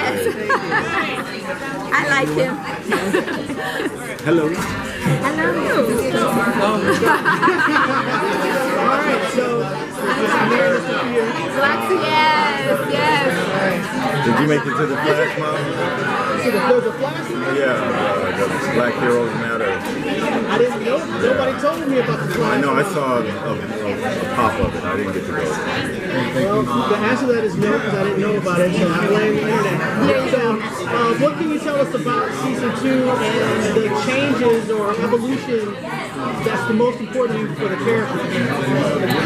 Yes. I like him. Hello. I love you. All right, so yes. Did you make it to the Flash, Mom? so there's a flash? Yeah, the Black Heroes Matter. I didn't know. Nobody told me about the flash. I know, I saw a pop of it. I didn't get to go. Well, the answer to that is no, because I didn't know about it, so I blame the internet. So, what can you tell us about season 2 and the changes or evolution that's the most important for the character?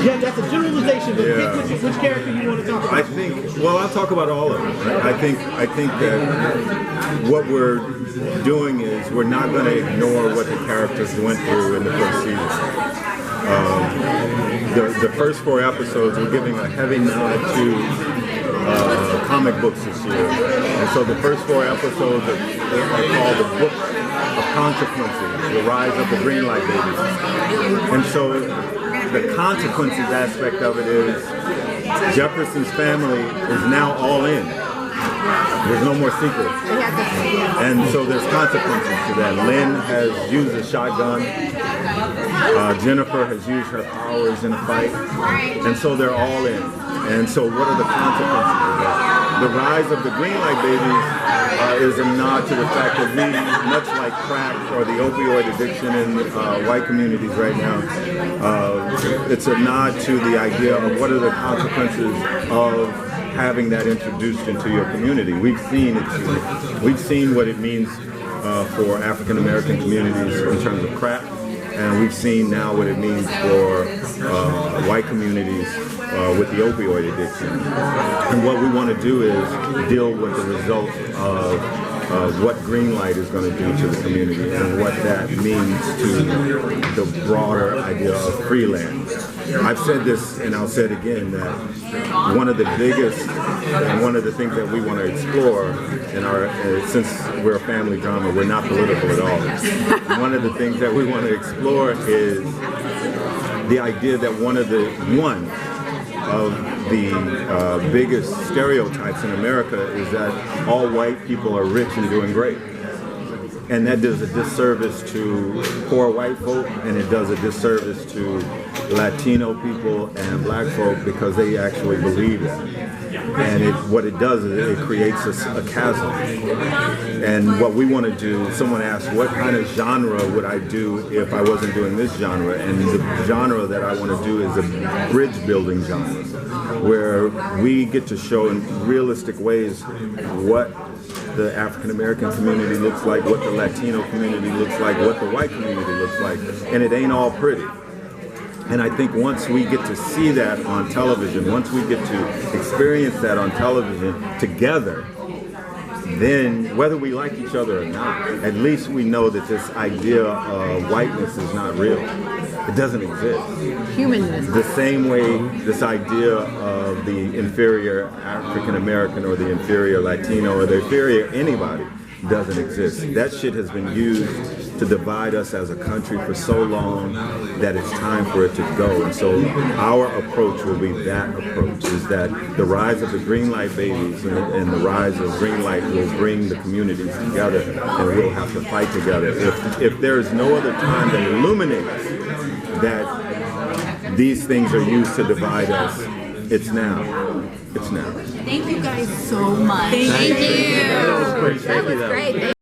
Yeah, that's a generalization, but pick which character you want to talk about. I think, well, I'll talk about all of them. Right? I think that what we're doing is we're not going to ignore what the characters went through in the first season. The first 4 episodes we're giving a heavy nod to comic books this year. And so the first 4 episodes are called the Book of Consequences, the rise of the Greenlight Babies. And so the consequences aspect of it is Jefferson's family is now all in. There's no more secrets. And so there's consequences to that. Lynn has used a shotgun. Jennifer has used her powers in a fight. And so they're all in. And so what are the consequences of that? The rise of the Greenlight Babies is a nod to the fact that we, much like crack or the opioid addiction in white communities right now, it's a nod to the idea of what are the consequences of having that introduced into your community. We've seen what it means for African American communities in terms of crack, and we've seen now what it means for white communities with the opioid addiction. And what we want to do is deal with the result of what Greenlight is going to do to the community and what that means to the broader idea of freelance. I've said this and I'll say it again, that one of the biggest and one of the things that we want to explore in our, since we're a family drama, we're not political at all. One of the things that we want to explore is the idea that one of the biggest stereotypes in America is that all white people are rich and doing great. And that does a disservice to poor white folk, and it does a disservice to Latino people and black folk because they actually believe that. And what it does is it creates a chasm. And what we want to do, someone asked, what kind of genre would I do if I wasn't doing this genre? And the genre that I want to do is a bridge building genre, where we get to show in realistic ways what the African American community looks like, what the Latino community looks like, what the white community looks like, and it ain't all pretty. And I think once we get to see that on television, once we get to experience that on television together, then whether we like each other or not, at least we know that this idea of whiteness is not real. It doesn't exist. Humanness. The same way this idea of the inferior African American or the inferior Latino or the inferior anybody doesn't exist. That shit has been used to divide us as a country for so long that it's time for it to go. And so our approach will be that approach, is that the rise of the Greenlight Babies and the rise of Greenlight will bring the communities together, and we'll have to fight together. If there is no other time that illuminates that these things are used to divide us, it's now. It's now. Thank you guys so much. Thank you. That was great. That was great.